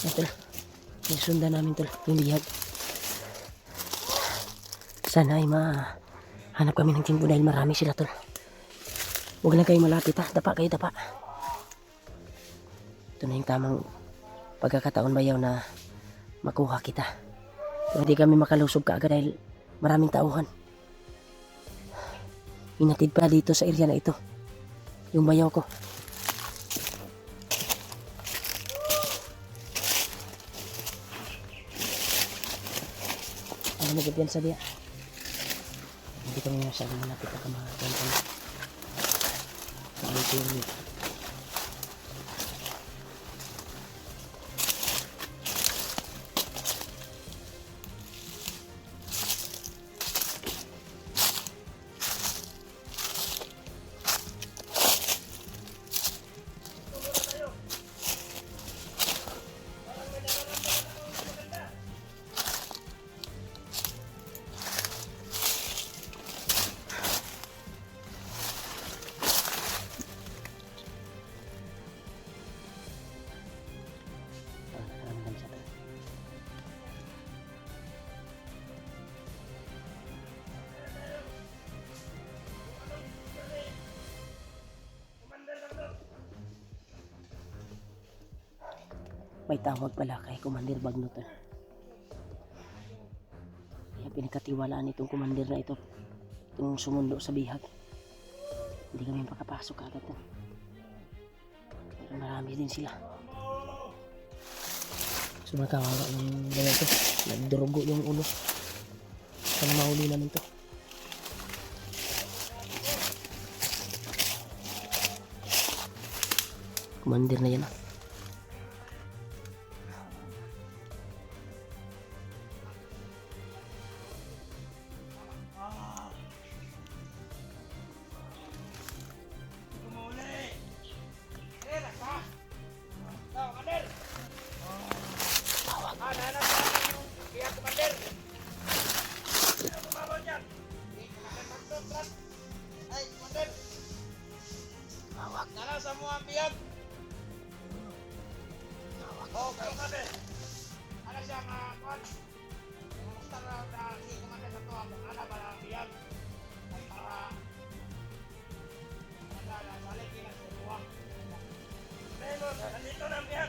Tol, sundan namin tol yung bihag. Sana ay mahanap kami ng timbo dahil marami sila tol. Huwag lang kayo malapit ha, dapa kayo dapa. Ito na yung tamang pagkakataon bayaw na makuha kita. Pero hindi kami makalusog kaagad dahil maraming tauhan. Hinatid pa dito sa area na ito yung bayaw ko. Ano magpiyansa diya? Hindi kami masyadong malapit na kamakagantan. Ito yung may tawag pala kay Commander Bagnot. Kaya pinagkatiwalaan itong commander na ito, itong sumundo sa bihag. Hindi kami makapasok agad. Pero marami din sila. Sumakawawa ng ganyan to. Nagdurugo yung ulo. Sana mahuli namin to. Commander na yan ah. Semua biar. Oh, kader. Ada siapa kan? Mustara dari komandan satu ada barang biar. Para ada balik kita semua. Belum, dito na biar.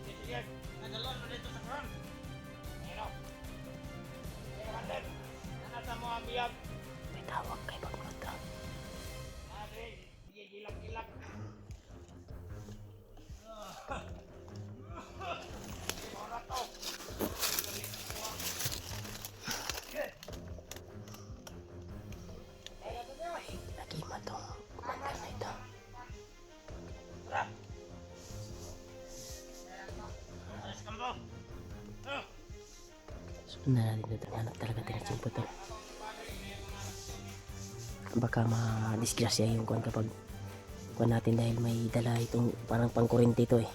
Sige, nadalon na dito sa front. Ano? Komandan, ana semua biar. May tawag kay Bagnot ah. Gilak-gilak. Nagima tong commander na ito. Sundan natin ito. Hanap talaga tinatsimpo to. Baka ma-disgrasya yung kuwan kapag kuwan natin dahil may dala itong parang pangkurente ito eh.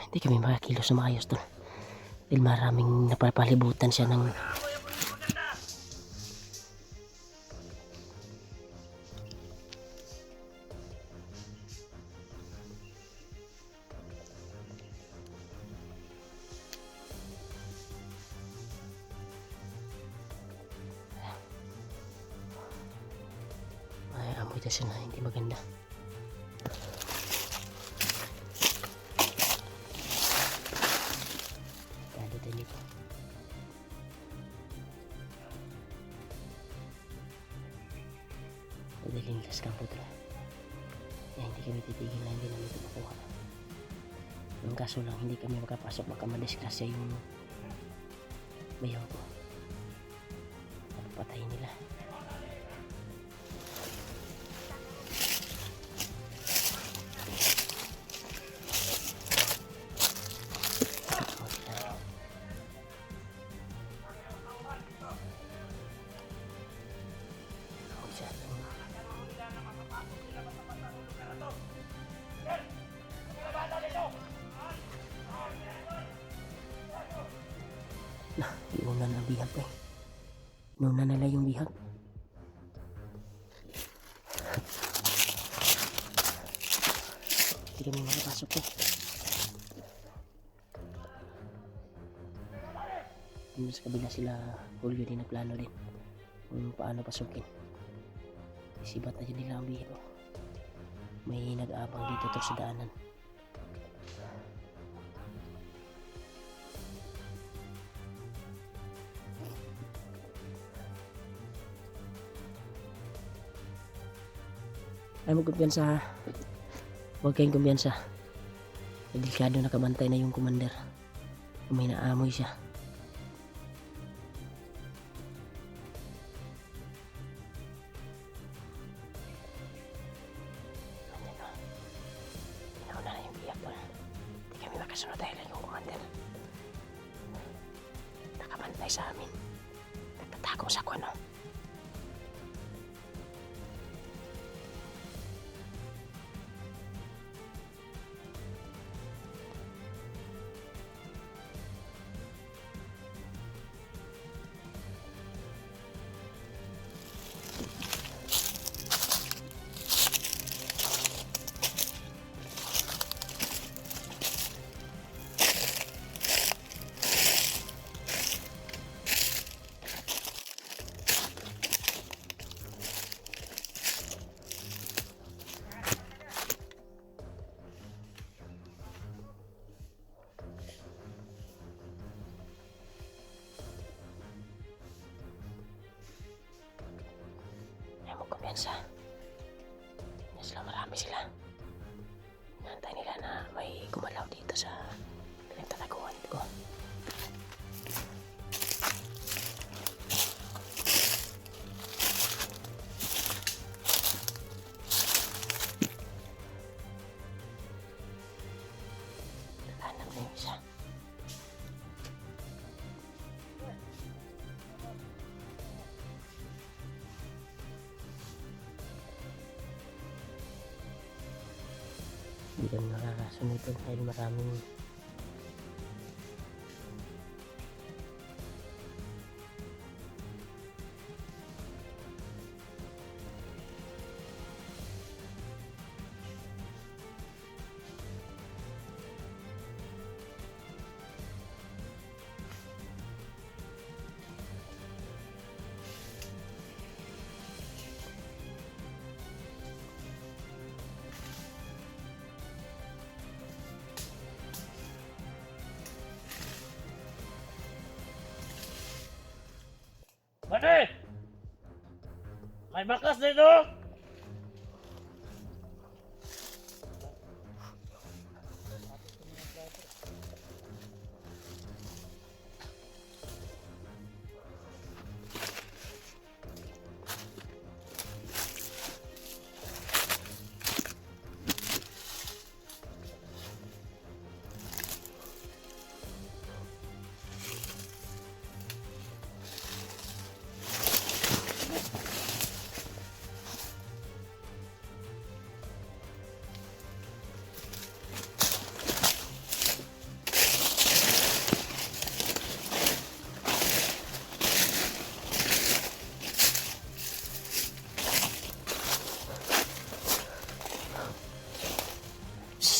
Hindi kami makakilos na maayos doon dahil maraming napapalibutan siya ng may amoy kasi na hindi maganda. dadalhin nila sa kampo tala. Kaya hindi kami titigil na hindi namin ito makuha. Ang kaso lang hindi kami makapasok, baka madisgrasya yung bayaw ko. Patayin nila. Iuna na ang bihag pa eh. Iuna na lang yung bihag. Hindi kami makapasok eh. Yung sa kabila sila Julio din nagplano din kung paano pasukin. Isibat na dyan nila ang bihag. May nag-aabang dito to sa daanan. Ay mo kumpiyansa ha. Huwag kayong kumpiyansa. Delikado nakabantay na yung commander. May naamoy siya. Inauna na yung biyak doon. Hindi kami makasunod dahil yung commander nakabantay sa amin. Nagtatago sa kuno. Kumpiyansa. Yan sila, marami sila. Nantay nila na may gumalaw dito sa pinagtataguan ko. Natahanap na yung isa. Hindi kami nakakasunod dahil maraming Bade! May bakas dito!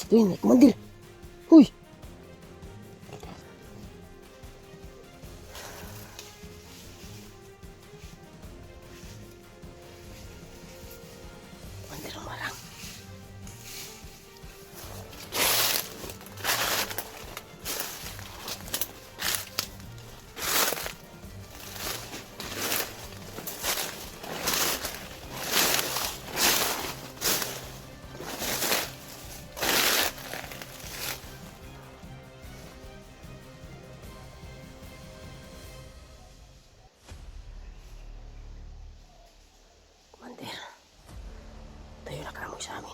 Ito yun, kumandir. Huy! Kumandir ang marang. yung sa amin.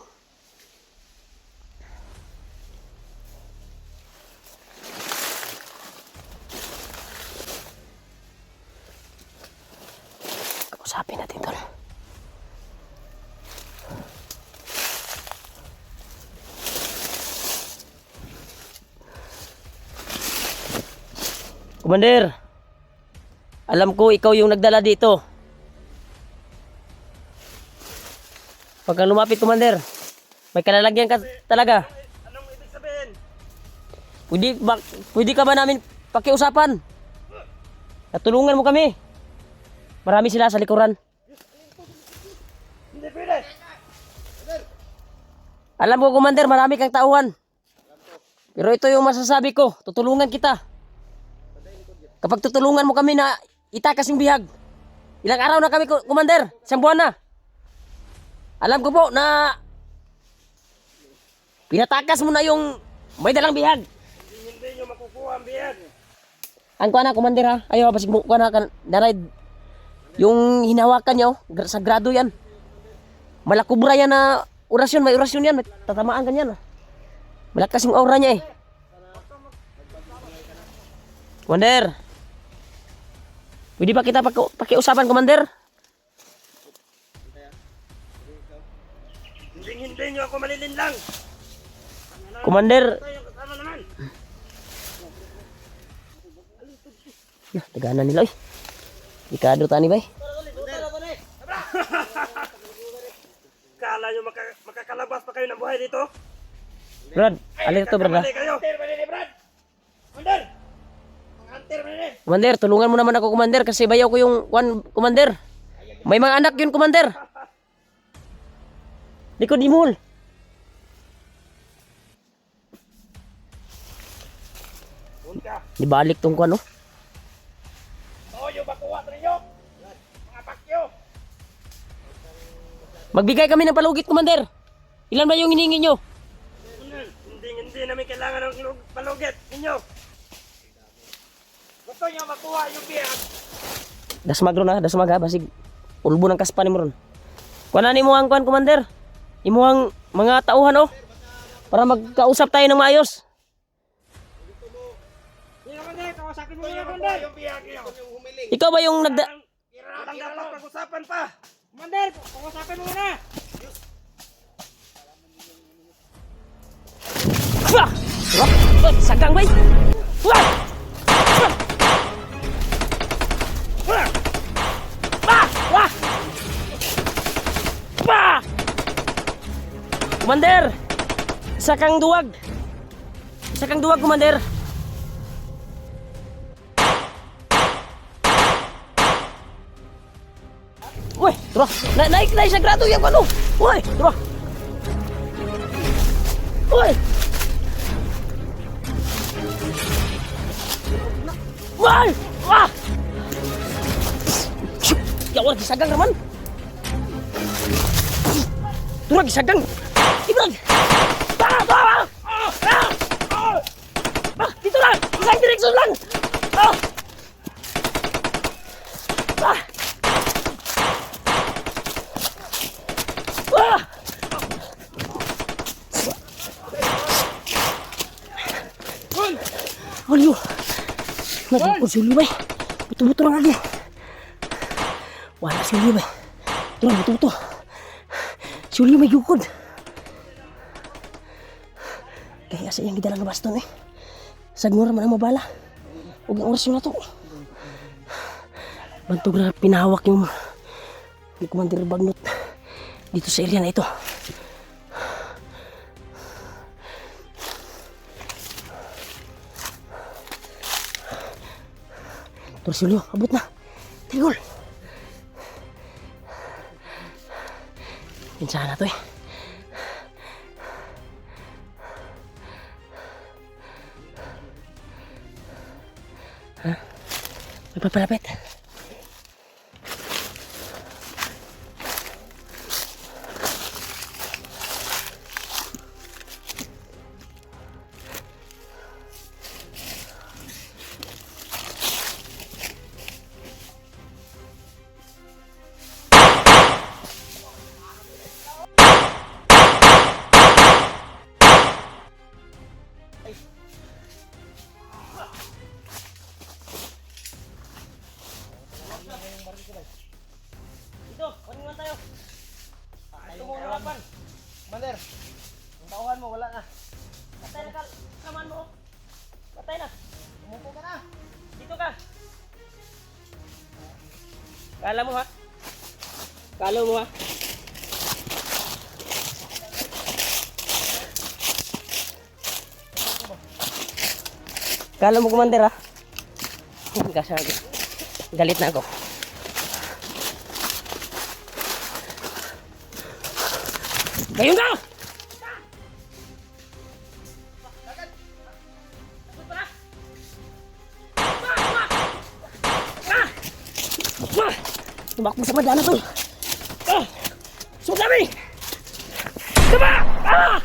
Kausapin natin tol. Commander, alam ko ikaw yung nagdala dito. Pag kang lumapit, Commander, may kalalagyan ka talaga. Anong ibig sabihin? Pwede ka ba namin pakiusapan? Natulungan mo kami. Marami sila sa likuran. Hindi pwede. Alam ko, Commander, marami kang tauhan. Pero ito yung masasabi ko, tutulungan kita. Kapag tutulungan mo kami na itakas yung bihag. Ilang araw na kami, Commander? Isang buwan na. Alam ko po na pinatakas mo na yung may dalang bihag. Hindi nyo makukuha ang biyag. Ang kuha na, Commander ha. Ayaw, basig mo kuha na na-ride. Yung hinawakan nyo, sa grado yan. Malakubra yan na orasyon. May orasyon yan. May tatamaan ganyan. Malakas yung aura niya eh. Commander. Pwede ba kita pakiusapan, Commander? Hindi nyo ako malilinlang. Commander. Ito yung kasama naman. Taganan nila eh. Ikado tani ba eh. Kala nyo makakalabas pa kayo ng buhay dito? Brad, alin to, Brad ha? Kakamali kayo. Hunter, Brad. Hunter. Hunter, Brad. Commander, tulungan mo naman ako, Commander, kasi bayaw ko yung Commander. May mga anak yun, Commander. Likod ni Mul. Hunka. Dibalik tong kuan, no? Toyo bakuha ninyo. Mga pakyo. Magbigay kami ng palugit, Commander. Ilan ba yung hiningi nyo? Hindi namin kailangan ng palugit ninyo. Gusto nyo makuha yung biyag. Dasmag ron ha, dasmag ha, basig ulbo ng kaspan mo ron. Kuan ni mo ang kuan, Commander. Imo ang mga tauhan, oh. Para magkausap tayo ng maayos. Kawasakin mo yung Commander. Yung biyag nyo. Ikaw ba yung nagda... Walang dapat pag-usapan pa. Commander, kawasakin mo na! Wah! Wah! Sagang bay! Wah! Wah! Wah! Wah! Wah! Commander! Isa kang duwag! Isa kang duwag, Commander! Uy! Tara! Naik na sa grado yung ano! Uy! Tara! Uy! Uy! Wah! Ya Allah, gisagang naman! Tara, gisagang! Ibrag! Dito lang! Isang direksyon lang! Aliyo! Nagpapod si Ulyo, bay! Buto-buto lang lagi! Wala si Ulyo, bay! Ito lang, buto-buto! Si Ulyo may yukod! Kaya sa iyang gidalang na baston eh! Sagmura man ang mabala! Huwag ang oras yun na to! Bantog na pinahawak yung Commander Bagnot dito sa area na ito! Torsilyo, abot na. Tigol. Pinsahan na to eh. Ha? May papalapit. Commander. Ang tauhan mo, wala na. Patay na kaman mo. Patay na. Umupo ka na. Dito ka. Kala mo ha? Kala mo ha? Kala mo, Commander ha? Galit na ako. Ngayon ka! Tumakbo sa madana to. Sugami! Tama! Ah!